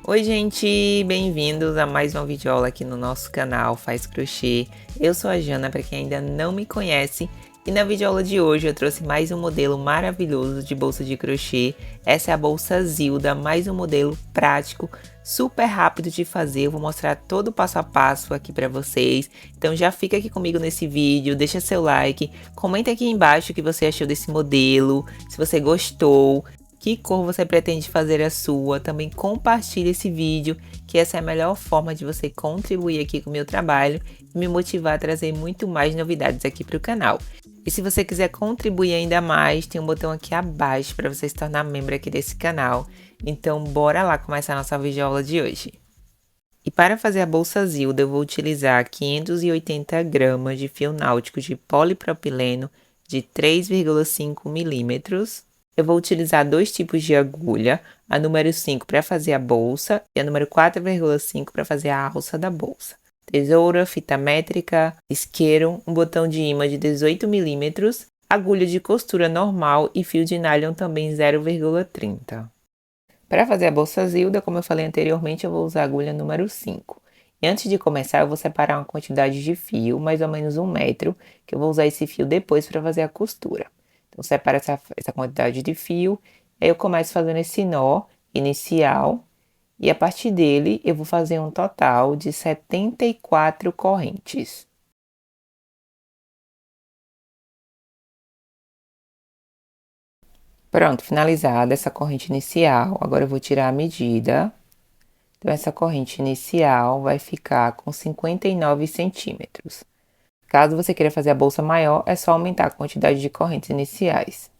Oi gente, bem-vindos a mais uma videoaula aqui no nosso canal Faz Crochê. Eu sou a Jana, para quem ainda não me conhece, e na videoaula de hoje eu trouxe mais um modelo maravilhoso de bolsa de crochê. Essa é a bolsa Zilda, mais um modelo prático, super rápido de fazer. Eu vou mostrar todo o passo a passo aqui para vocês. Então já fica aqui comigo nesse vídeo, deixa seu like, comenta aqui embaixo o que você achou desse modelo, se você gostou. Que cor você pretende fazer a sua? Também compartilhe esse vídeo, que essa é a melhor forma de você contribuir aqui com o meu trabalho e me motivar a trazer muito mais novidades aqui para o canal. E se você quiser contribuir ainda mais, tem um botão aqui abaixo para você se tornar membro aqui desse canal. Então bora lá começar a nossa videoaula de hoje. E para fazer a bolsa Zilda, eu vou utilizar 580 gramas de fio náutico de polipropileno de 3,5 milímetros. Eu vou utilizar dois tipos de agulha, a número 5 para fazer a bolsa e a número 4,5 para fazer a alça da bolsa. Tesoura, fita métrica, isqueiro, um botão de imã de 18 milímetros, agulha de costura normal e fio de nylon também 0,30. Para fazer a bolsa Zilda, como eu falei anteriormente, eu vou usar a agulha número 5. E antes de começar, eu vou separar uma quantidade de fio, mais ou menos 1 metro, que eu vou usar esse fio depois para fazer a costura. Então, separa essa quantidade de fio, aí eu começo fazendo esse nó inicial, e a partir dele eu vou fazer um total de 74 correntes. Pronto, finalizada essa corrente inicial, agora eu vou tirar a medida. Então, essa corrente inicial vai ficar com 59 centímetros. Caso você queira fazer a bolsa maior, é só aumentar a quantidade de correntes iniciais.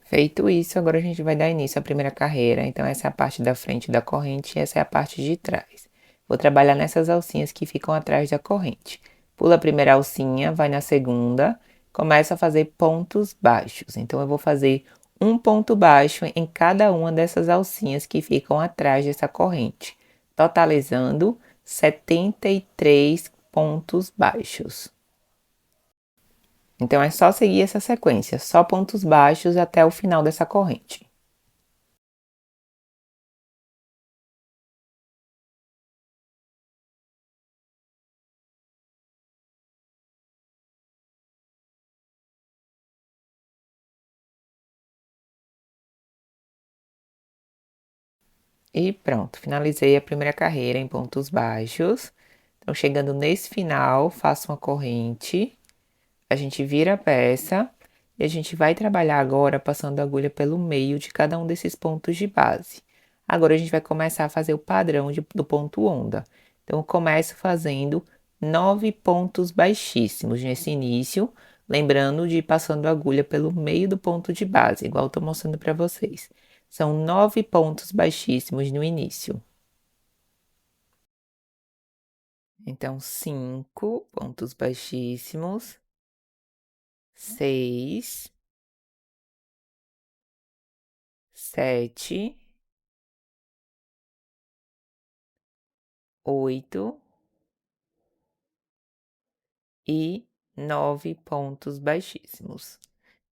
Feito isso, agora a gente vai dar início à primeira carreira. Então, essa é a parte da frente da corrente e essa é a parte de trás. Vou trabalhar nessas alcinhas que ficam atrás da corrente. Pula a primeira alcinha, vai na segunda, começa a fazer pontos baixos. Então, eu vou fazer um ponto baixo em cada uma dessas alcinhas que ficam atrás dessa corrente, totalizando 73 pontos baixos. Então, é só seguir essa sequência, só pontos baixos até o final dessa corrente. E pronto, finalizei a primeira carreira em pontos baixos. Então, chegando nesse final, faço uma corrente, a gente vira a peça e a gente vai trabalhar agora passando a agulha pelo meio de cada um desses pontos de base. Agora, a gente vai começar a fazer o padrão do ponto onda. Então, eu começo fazendo 9 pontos baixíssimos nesse início, lembrando de ir passando a agulha pelo meio do ponto de base, igual eu tô mostrando para vocês. São 9 pontos baixíssimos no início. Então, 5 pontos baixíssimos, 6, 7, 8 e 9 pontos baixíssimos.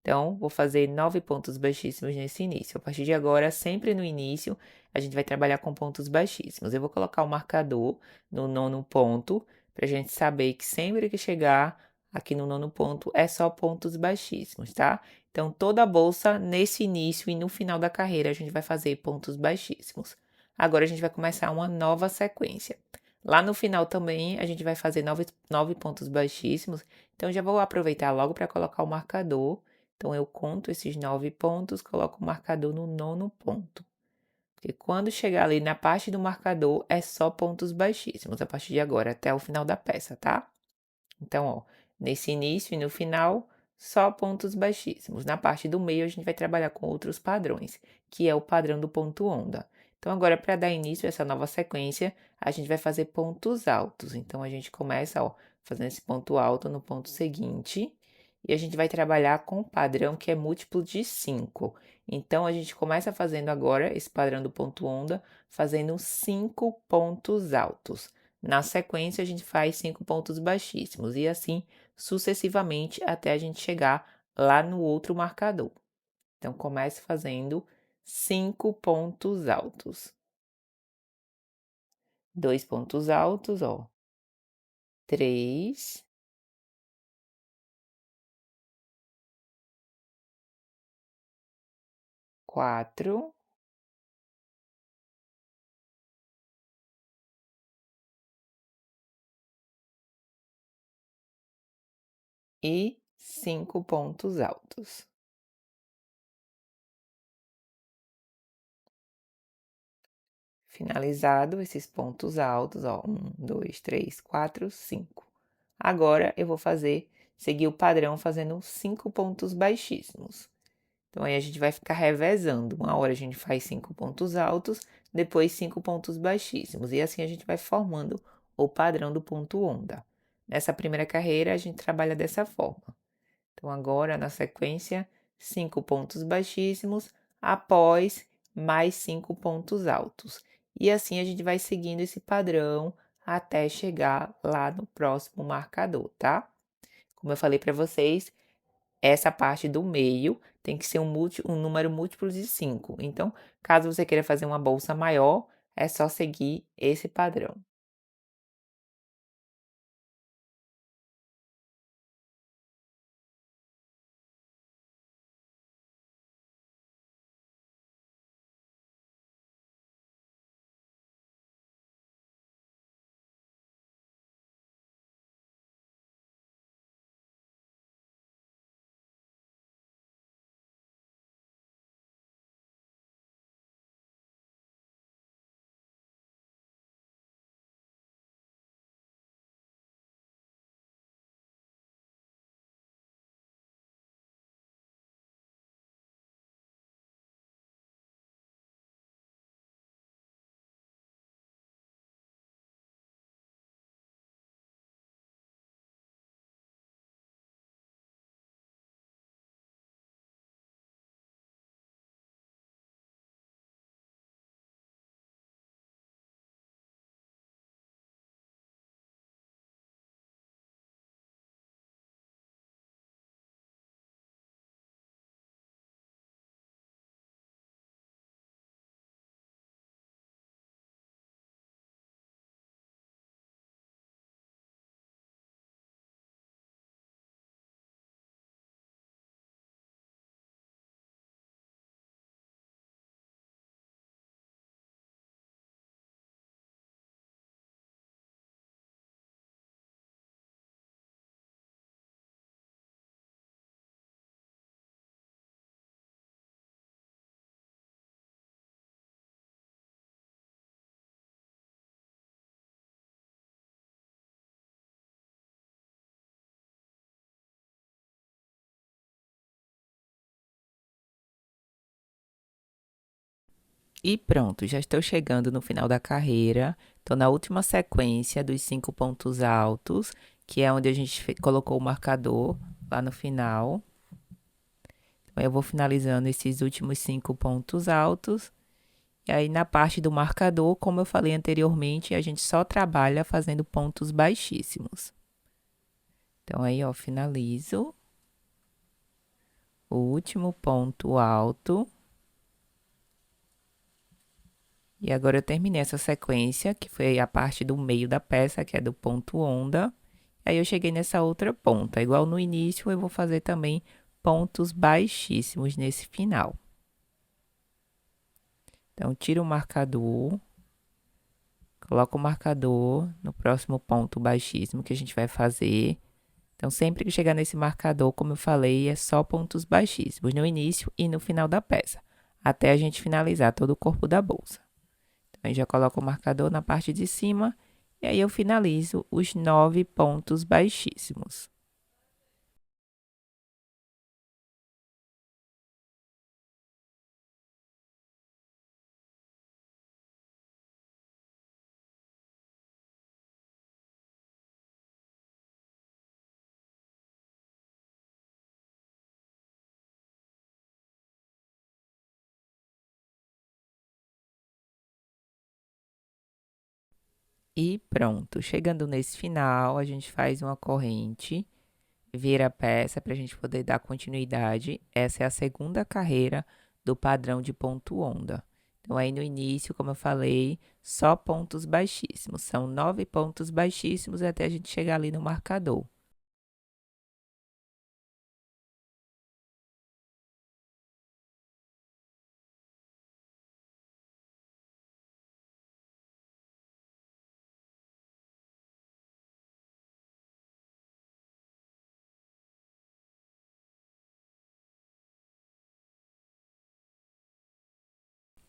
Então, vou fazer 9 pontos baixíssimos nesse início. A partir de agora, sempre no início, a gente vai trabalhar com pontos baixíssimos. Eu vou colocar o marcador no nono ponto, para a gente saber que sempre que chegar aqui no nono ponto, é só pontos baixíssimos, tá? Então, toda a bolsa, nesse início e no final da carreira, a gente vai fazer pontos baixíssimos. Agora, a gente vai começar uma nova sequência. Lá no final também, a gente vai fazer 9 pontos baixíssimos. Então, já vou aproveitar logo para colocar o marcador. Então, eu conto esses 9 pontos, coloco o marcador no nono ponto. Porque quando chegar ali na parte do marcador, é só pontos baixíssimos, a partir de agora, até o final da peça, tá? Então, ó, nesse início e no final, só pontos baixíssimos. Na parte do meio, a gente vai trabalhar com outros padrões, que é o padrão do ponto onda. Então, agora, para dar início a essa nova sequência, a gente vai fazer pontos altos. Então, a gente começa, ó, fazendo esse ponto alto no ponto seguinte, e a gente vai trabalhar com o padrão que é múltiplo de 5. Então, a gente começa fazendo agora esse padrão do ponto onda, fazendo 5 pontos altos. Na sequência, a gente faz 5 pontos baixíssimos e assim sucessivamente até a gente chegar lá no outro marcador. Então, comece fazendo 5 pontos altos. 2 pontos altos, ó. 3, 4 e 5 pontos altos. Finalizado esses pontos altos, ó, 1, 2, 3, 4, 5. Agora eu vou seguir o padrão fazendo 5 pontos baixíssimos. Então aí a gente vai ficar revezando, uma hora a gente faz 5 pontos altos, depois 5 pontos baixíssimos, e assim a gente vai formando o padrão do ponto onda. Nessa primeira carreira a gente trabalha dessa forma. Então agora na sequência, 5 pontos baixíssimos, após mais 5 pontos altos. E assim a gente vai seguindo esse padrão até chegar lá no próximo marcador, tá? Como eu falei para vocês, essa parte do meio tem que ser um número múltiplo de 5. Então, caso você queira fazer uma bolsa maior, é só seguir esse padrão. E pronto, já estou chegando no final da carreira. Estou na última sequência dos 5 pontos altos, que é onde a gente colocou o marcador lá no final. Então, eu vou finalizando esses últimos 5 pontos altos. E aí, na parte do marcador, como eu falei anteriormente, a gente só trabalha fazendo pontos baixíssimos. Então, aí, ó, finalizo o último ponto alto. E agora eu terminei essa sequência, que foi a parte do meio da peça, que é do ponto onda. Aí eu cheguei nessa outra ponta. Igual no início, eu vou fazer também pontos baixíssimos nesse final. Então, tiro o marcador, coloco o marcador no próximo ponto baixíssimo que a gente vai fazer. Então, sempre que chegar nesse marcador, como eu falei, é só pontos baixíssimos no início e no final da peça, até a gente finalizar todo o corpo da bolsa. Então, eu já coloco o marcador na parte de cima e aí eu finalizo os 9 pontos baixíssimos. E pronto, chegando nesse final, a gente faz uma corrente, vira a peça para a gente poder dar continuidade. Essa é a segunda carreira do padrão de ponto onda. Então, aí no início, como eu falei, só pontos baixíssimos. São 9 pontos baixíssimos até a gente chegar ali no marcador.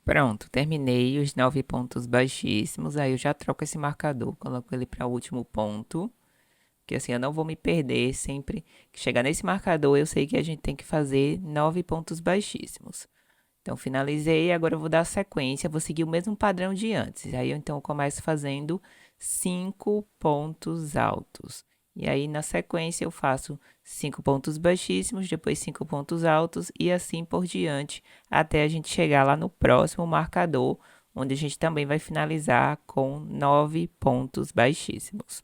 Pronto, terminei os 9 pontos baixíssimos. Aí eu já troco esse marcador, coloco ele para o último ponto. Que assim, eu não vou me perder sempre que chegar nesse marcador, eu sei que a gente tem que fazer 9 pontos baixíssimos. Então, finalizei, agora eu vou dar sequência, vou seguir o mesmo padrão de antes. Aí, então, eu começo fazendo 5 pontos altos. E aí, na sequência, eu faço 5 pontos baixíssimos, depois 5 pontos altos e assim por diante, até a gente chegar lá no próximo marcador, onde a gente também vai finalizar com 9 pontos baixíssimos.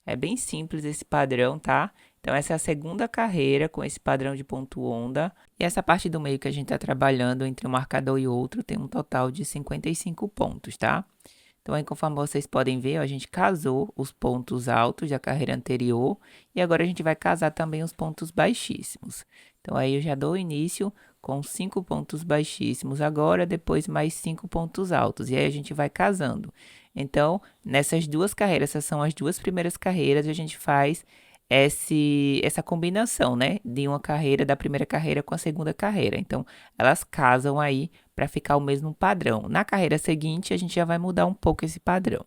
É bem simples esse padrão, tá? Então, essa é a segunda carreira com esse padrão de ponto onda. E essa parte do meio que a gente está trabalhando entre um marcador e outro tem um total de 55 pontos, tá? Então, aí, conforme vocês podem ver, ó, a gente casou os pontos altos da carreira anterior e agora a gente vai casar também os pontos baixíssimos. Então, aí eu já dou início com 5 pontos baixíssimos agora, depois mais 5 pontos altos. E aí a gente vai casando. Então, nessas duas carreiras, essas são as duas primeiras carreiras, a gente faz essa combinação, né? De uma carreira, da primeira carreira com a segunda carreira. Então, elas casam aí para ficar o mesmo padrão. Na carreira seguinte, a gente já vai mudar um pouco esse padrão.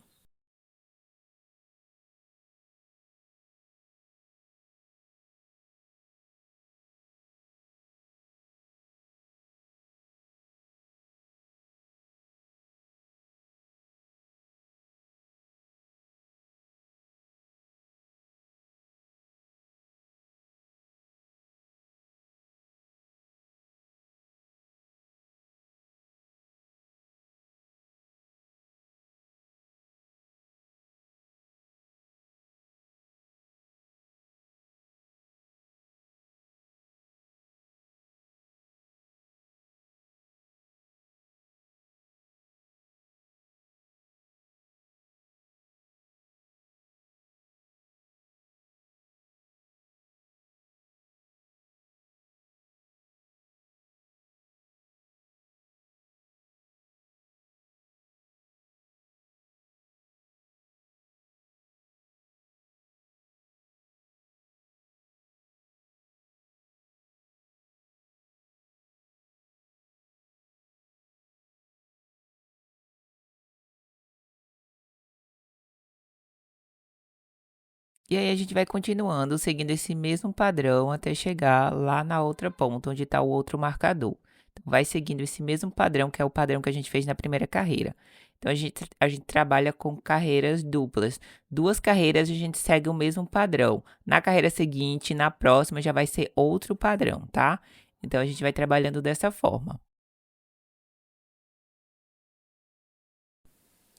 E aí a gente vai continuando, seguindo esse mesmo padrão até chegar lá na outra ponta, onde está o outro marcador. Então, vai seguindo esse mesmo padrão, que é o padrão que a gente fez na primeira carreira. Então, a gente trabalha com carreiras duplas. Duas carreiras a gente segue o mesmo padrão. Na carreira seguinte, na próxima, já vai ser outro padrão, tá? Então, a gente vai trabalhando dessa forma.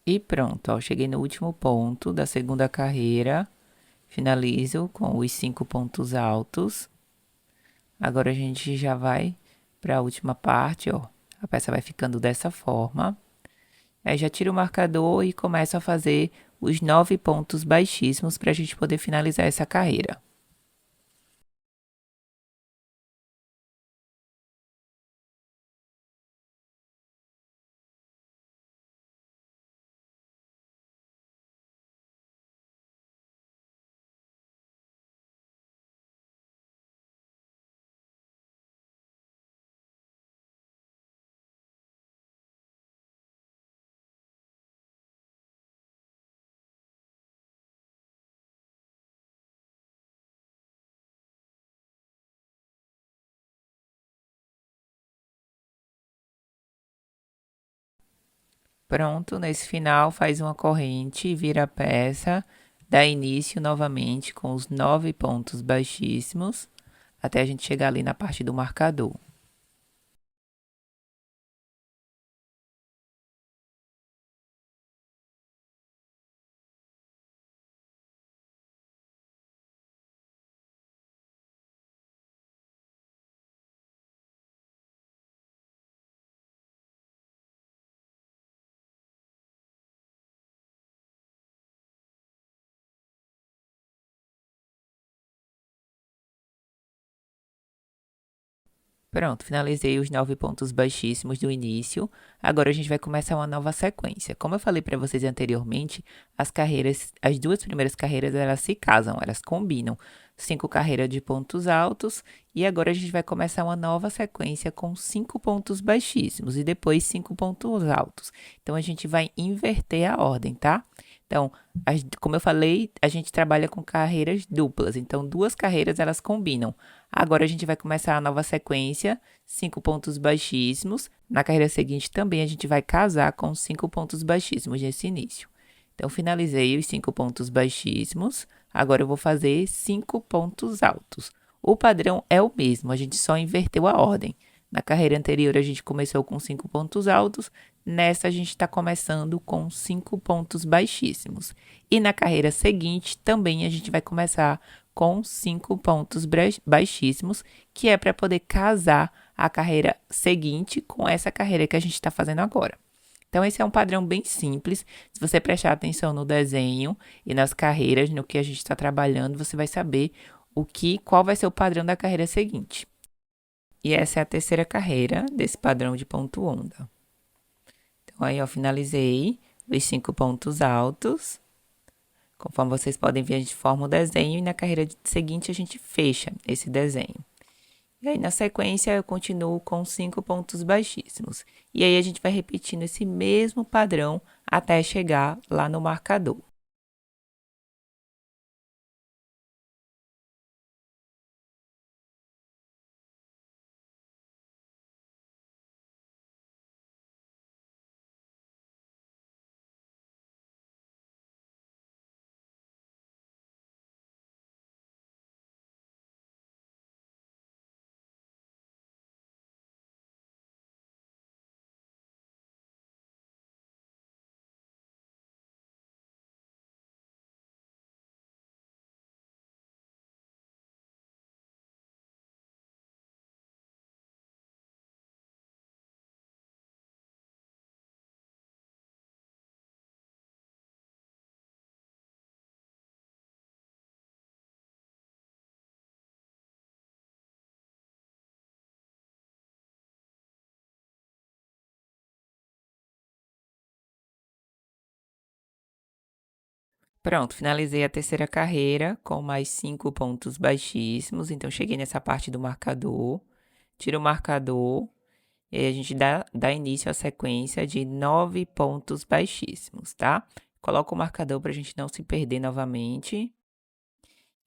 E pronto, ó, cheguei no último ponto da segunda carreira. Finalizo com os 5 pontos altos. Agora a gente já vai para a última parte, ó. A peça vai ficando dessa forma. Aí já tiro o marcador e começo a fazer os 9 pontos baixíssimos para a gente poder finalizar essa carreira. Pronto, nesse final faz uma corrente, vira a peça, dá início novamente com os 9 pontos baixíssimos, até a gente chegar ali na parte do marcador. Pronto, finalizei os 9 pontos baixíssimos do início. Agora a gente vai começar uma nova sequência. Como eu falei para vocês anteriormente, as duas primeiras carreiras, elas se casam, elas combinam. 5 carreiras de pontos altos e agora a gente vai começar uma nova sequência com 5 pontos baixíssimos e depois 5 pontos altos. Então a gente vai inverter a ordem, tá? Então, como eu falei, a gente trabalha com carreiras duplas. Então, duas carreiras elas combinam. Agora a gente vai começar a nova sequência, 5 pontos baixíssimos. Na carreira seguinte também a gente vai casar com 5 pontos baixíssimos nesse início. Então, finalizei os 5 pontos baixíssimos. Agora eu vou fazer 5 pontos altos. O padrão é o mesmo, a gente só inverteu a ordem. Na carreira anterior a gente começou com 5 pontos altos, nessa a gente está começando com 5 pontos baixíssimos. E na carreira seguinte também a gente vai começar com 5 pontos baixíssimos, que é para poder casar a carreira seguinte com essa carreira que a gente está fazendo agora. Então, esse é um padrão bem simples. Se você prestar atenção no desenho e nas carreiras, no que a gente está trabalhando, você vai saber qual vai ser o padrão da carreira seguinte. E essa é a terceira carreira desse padrão de ponto onda. Então, aí, eu finalizei os 5 pontos altos. Conforme vocês podem ver, a gente forma o desenho e na carreira seguinte a gente fecha esse desenho. E aí, na sequência, eu continuo com 5 pontos baixíssimos. E aí, a gente vai repetindo esse mesmo padrão até chegar lá no marcador. Pronto, finalizei a terceira carreira com mais 5 pontos baixíssimos. Então, cheguei nessa parte do marcador, tiro o marcador e aí a gente dá início à sequência de 9 pontos baixíssimos, tá? Coloca o marcador para a gente não se perder novamente.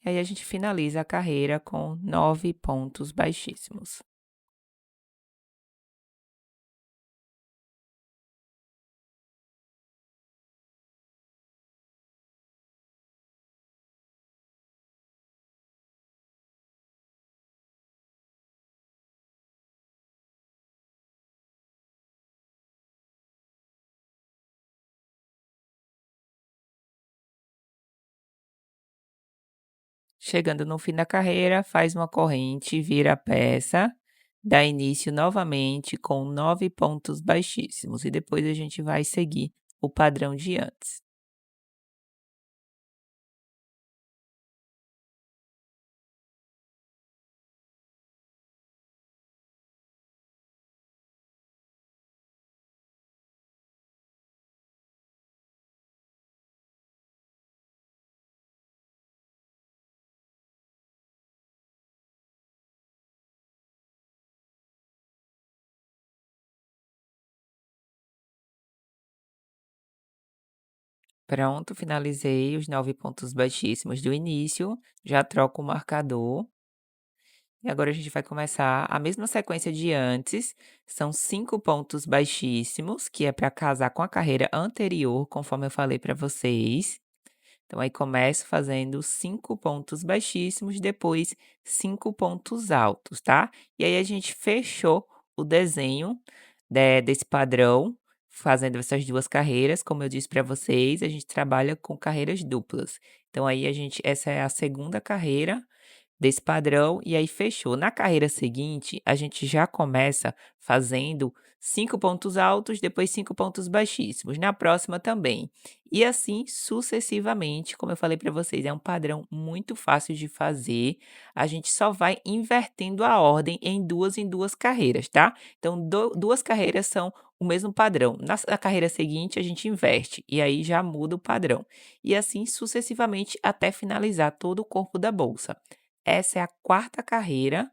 E aí a gente finaliza a carreira com 9 pontos baixíssimos. Chegando no fim da carreira, faz uma corrente, vira a peça, dá início novamente com 9 pontos baixíssimos e depois a gente vai seguir o padrão de antes. Pronto, finalizei os 9 pontos baixíssimos do início, já troco o marcador. E agora a gente vai começar a mesma sequência de antes, são 5 pontos baixíssimos, que é para casar com a carreira anterior, conforme eu falei para vocês. Então, aí começo fazendo 5 pontos baixíssimos, depois 5 pontos altos, tá? E aí a gente fechou o desenho desse padrão, fazendo essas duas carreiras. Como eu disse para vocês, a gente trabalha com carreiras duplas. Então, aí essa é a segunda carreira desse padrão e aí fechou. Na carreira seguinte, a gente já começa fazendo 5 pontos altos, depois 5 pontos baixíssimos, na próxima também. E assim sucessivamente, como eu falei para vocês, é um padrão muito fácil de fazer, a gente só vai invertendo a ordem em duas carreiras, tá. Então 2 carreiras são o mesmo padrão, na carreira seguinte a gente inverte, e aí já muda o padrão. E assim sucessivamente até finalizar todo o corpo da bolsa. Essa é a quarta carreira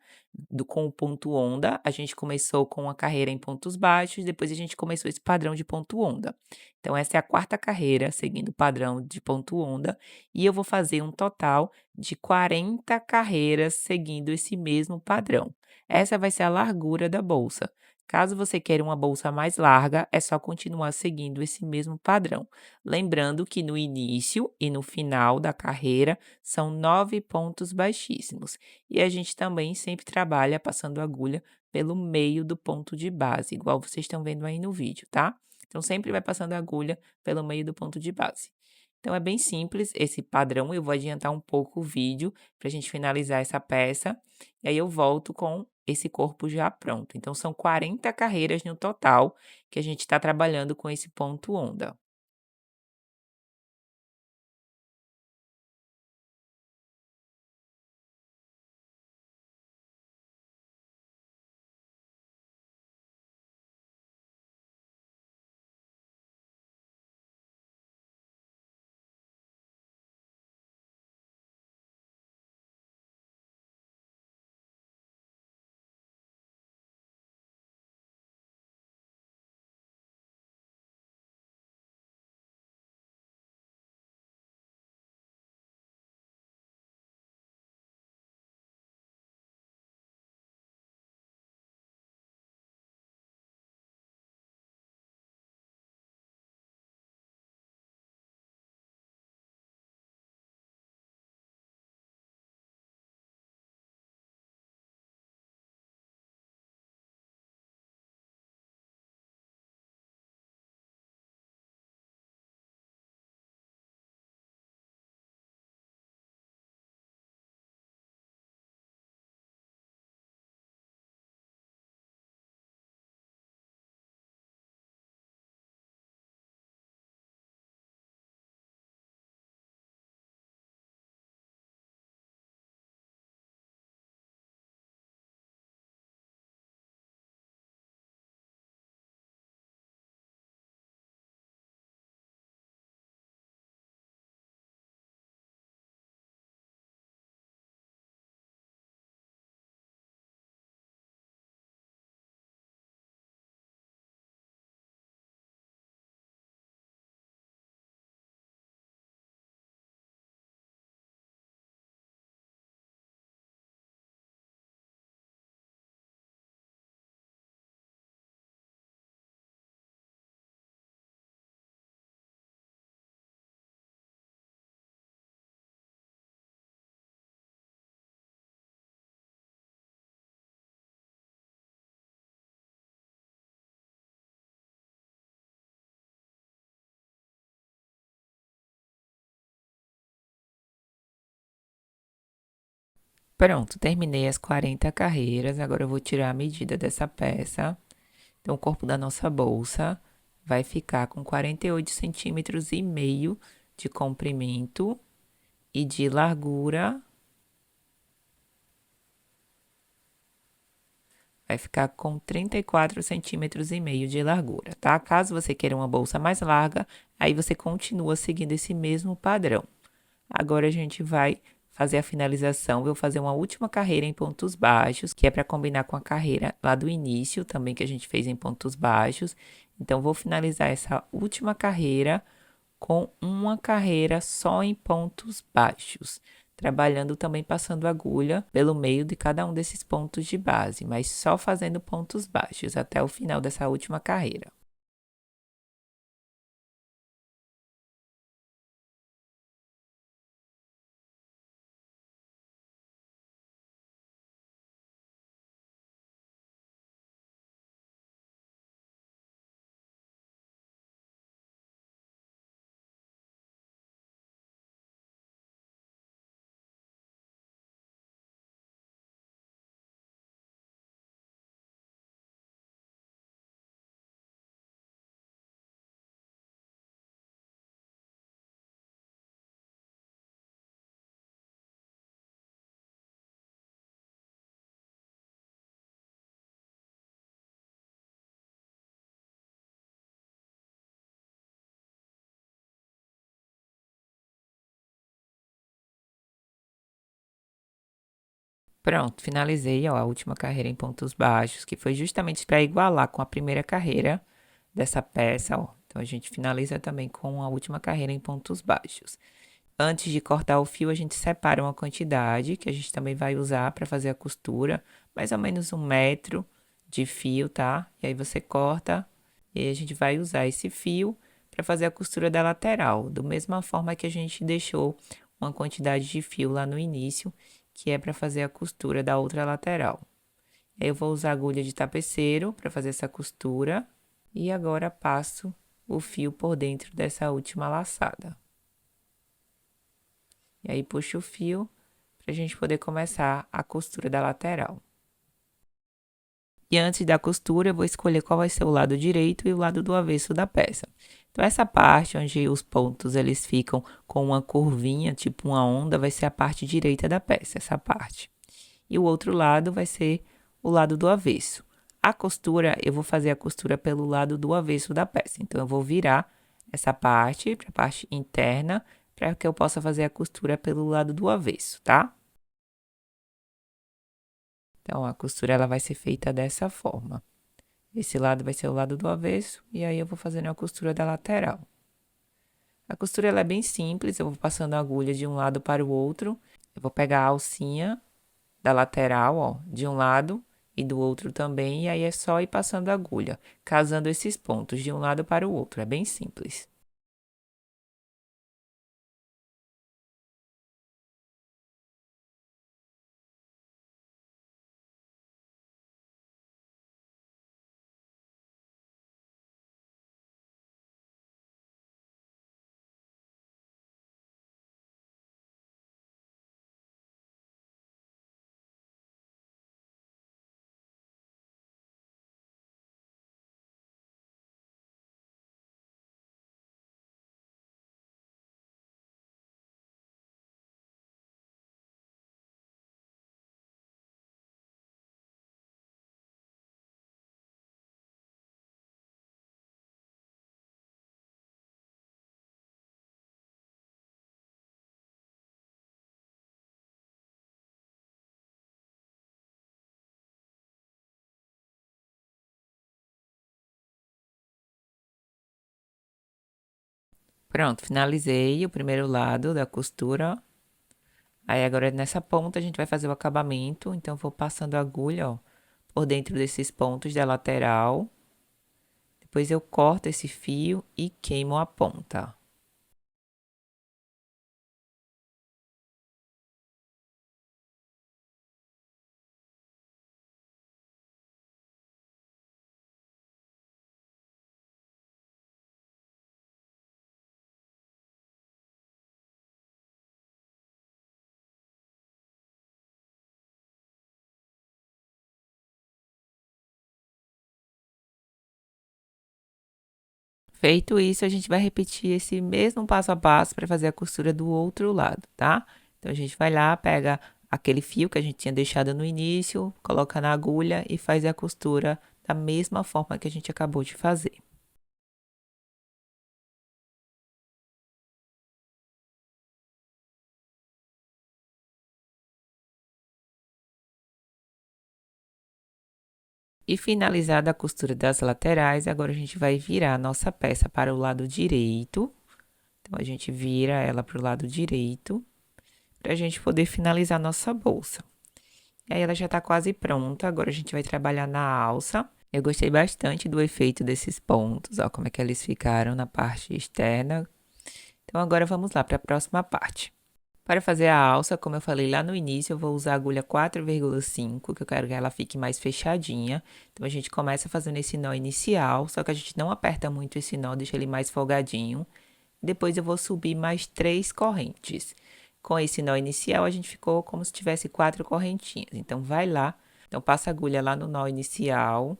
com o ponto onda, a gente começou com a carreira em pontos baixos, depois a gente começou esse padrão de ponto onda. Então essa é a quarta carreira seguindo o padrão de ponto onda, e eu vou fazer um total de 40 carreiras seguindo esse mesmo padrão. Essa vai ser a largura da bolsa. Caso você queira uma bolsa mais larga, é só continuar seguindo esse mesmo padrão. Lembrando que no início e no final da carreira são 9 pontos baixíssimos. E a gente também sempre trabalha passando a agulha pelo meio do ponto de base, igual vocês estão vendo aí no vídeo, tá? Então sempre vai passando a agulha pelo meio do ponto de base. Então é bem simples esse padrão, eu vou adiantar um pouco o vídeo para a gente finalizar essa peça, e aí eu volto com esse corpo já pronto. Então são 40 carreiras no total que a gente está trabalhando com esse ponto onda. Pronto, terminei as 40 carreiras, agora eu vou tirar a medida dessa peça. Então, o corpo da nossa bolsa vai ficar com 48 centímetros e meio de comprimento e de largura vai ficar com 34 centímetros e meio de largura, tá? Caso você queira uma bolsa mais larga, aí você continua seguindo esse mesmo padrão. Agora a gente vai fazer a finalização. Vou fazer uma última carreira em pontos baixos, que é para combinar com a carreira lá do início, também que a gente fez em pontos baixos. Então, vou finalizar essa última carreira com uma carreira só em pontos baixos, trabalhando também passando agulha pelo meio de cada um desses pontos de base, mas só fazendo pontos baixos até o final dessa última carreira. Pronto, finalizei, ó, a última carreira em pontos baixos, que foi justamente para igualar com a primeira carreira dessa peça, ó. Então, a gente finaliza também com a última carreira em pontos baixos. Antes de cortar o fio, a gente separa uma quantidade que a gente também vai usar para fazer a costura, mais ou menos 1 metro de fio, tá? E aí você corta e aí a gente vai usar esse fio para fazer a costura da lateral, da mesma forma que a gente deixou uma quantidade de fio lá no início, que é para fazer a costura da outra lateral. Eu vou usar agulha de tapeceiro para fazer essa costura e agora passo o fio por dentro dessa última laçada. E aí puxo o fio para a gente poder começar a costura da lateral. E antes da costura, eu vou escolher qual vai ser o lado direito e o lado do avesso da peça. Então, essa parte onde os pontos eles ficam com uma curvinha, tipo uma onda, vai ser a parte direita da peça, essa parte. E o outro lado vai ser o lado do avesso. A costura, eu vou fazer a costura pelo lado do avesso da peça. Então, eu vou virar essa parte para a parte interna, para que eu possa fazer a costura pelo lado do avesso, tá? Então, a costura ela vai ser feita dessa forma. Esse lado vai ser o lado do avesso e aí eu vou fazendo a costura da lateral. A costura ela é bem simples, eu vou passando a agulha de um lado para o outro. Eu vou pegar a alcinha da lateral, ó, de um lado e do outro também, e aí é só ir passando a agulha, casando esses pontos de um lado para o outro, é bem simples. Pronto, finalizei o primeiro lado da costura. Aí agora nessa ponta a gente vai fazer o acabamento, então vou passando a agulha, ó, por dentro desses pontos da lateral. Depois eu corto esse fio e queimo a ponta. Feito isso, a gente vai repetir esse mesmo passo a passo para fazer a costura do outro lado, tá? Então, a gente vai lá, pega aquele fio que a gente tinha deixado no início, coloca na agulha e faz a costura da mesma forma que a gente acabou de fazer. E finalizada a costura das laterais, agora a gente vai virar a nossa peça para o lado direito. Então, a gente vira ela para o lado direito, para a gente poder finalizar nossa bolsa. E aí ela já tá quase pronta, agora a gente vai trabalhar na alça. Eu gostei bastante do efeito desses pontos, ó, como é que eles ficaram na parte externa. Então, agora vamos lá para a próxima parte. Para fazer a alça, como eu falei lá no início, eu vou usar a agulha 4,5, que eu quero que ela fique mais fechadinha. Então, a gente começa fazendo esse nó inicial, só que a gente não aperta muito esse nó, deixa ele mais folgadinho. Depois eu vou subir mais 3 correntes. Com esse nó inicial, a gente ficou como se tivesse 4 correntinhas. Então, vai lá. Então, passa a agulha lá no nó inicial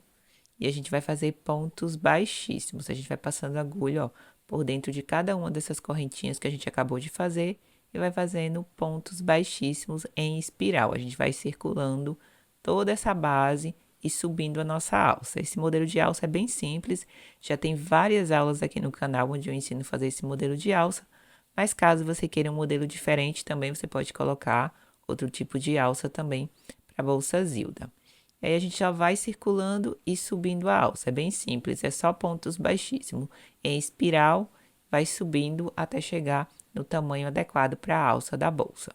e a gente vai fazer pontos baixíssimos. A gente vai passando a agulha, ó, por dentro de cada uma dessas correntinhas que a gente acabou de fazer e vai fazendo pontos baixíssimos em espiral. A gente vai circulando toda essa base e subindo a nossa alça. Esse modelo de alça é bem simples, já tem várias aulas aqui no canal onde eu ensino a fazer esse modelo de alça, mas caso você queira um modelo diferente também, você pode colocar outro tipo de alça também para a bolsa Zilda. E aí a gente já vai circulando e subindo a alça. É bem simples, é só pontos baixíssimos. Em espiral, vai subindo até chegar no tamanho adequado para a alça da bolsa.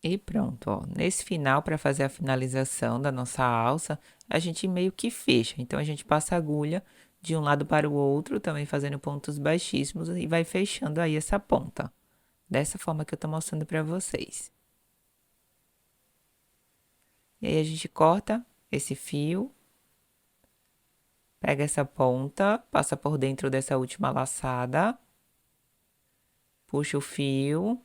E pronto, ó. Nesse final, para fazer a finalização da nossa alça, a gente meio que fecha. Então, a gente passa a agulha de um lado para o outro, também fazendo pontos baixíssimos e vai fechando aí essa ponta. Dessa forma que eu tô mostrando para vocês. E aí, a gente corta esse fio, pega essa ponta, passa por dentro dessa última laçada, puxa o fio,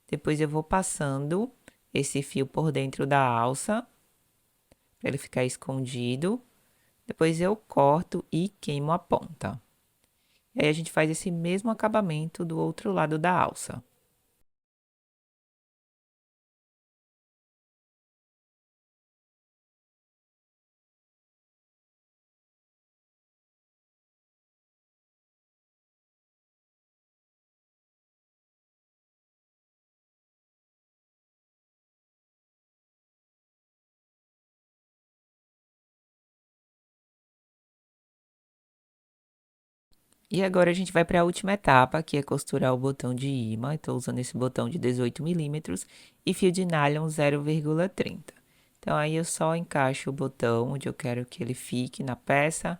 depois eu vou passando esse fio por dentro da alça, para ele ficar escondido. Depois eu corto e queimo a ponta. E aí a gente faz esse mesmo acabamento do outro lado da alça. E agora a gente vai para a última etapa, que é costurar o botão de imã. Estou usando esse botão de 18 milímetros e fio de nylon 0,30. Então, aí eu só encaixo o botão onde eu quero que ele fique na peça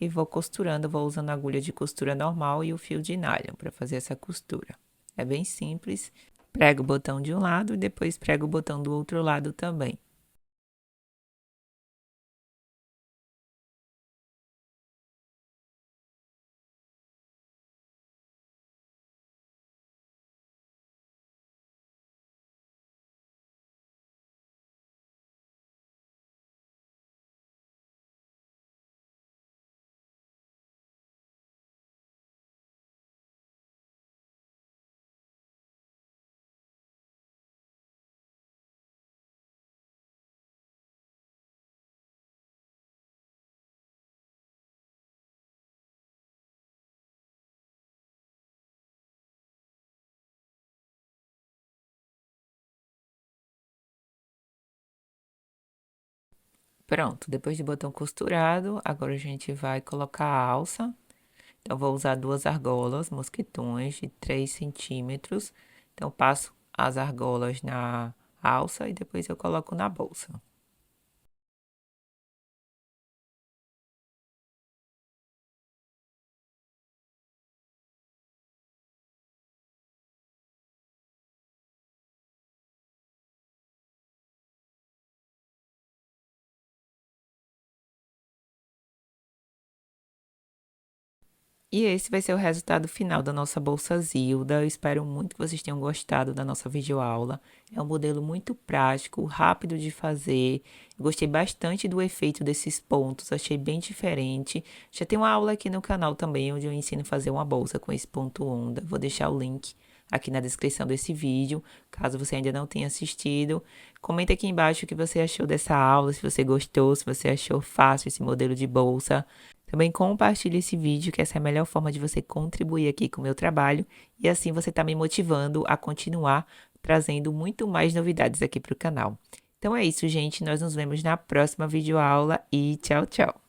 e vou costurando, vou usando a agulha de costura normal e o fio de nylon para fazer essa costura. É bem simples. Prego o botão de um lado e depois prego o botão do outro lado também. Pronto, depois de botão costurado, agora a gente vai colocar a alça. Então, vou usar duas argolas, mosquetões de 3 centímetros. Então, passo as argolas na alça e depois eu coloco na bolsa. E esse vai ser o resultado final da nossa bolsa Zilda. Eu espero muito que vocês tenham gostado da nossa videoaula. É um modelo muito prático, rápido de fazer. Eu gostei bastante do efeito desses pontos, achei bem diferente. Já tem uma aula aqui no canal também, onde eu ensino a fazer uma bolsa com esse ponto onda. Vou deixar o link aqui na descrição desse vídeo, caso você ainda não tenha assistido. Comenta aqui embaixo o que você achou dessa aula, se você gostou, se você achou fácil esse modelo de bolsa. Também compartilhe esse vídeo, que essa é a melhor forma de você contribuir aqui com o meu trabalho. E assim você está me motivando a continuar trazendo muito mais novidades aqui para o canal. Então é isso, gente. Nós nos vemos na próxima videoaula e tchau, tchau!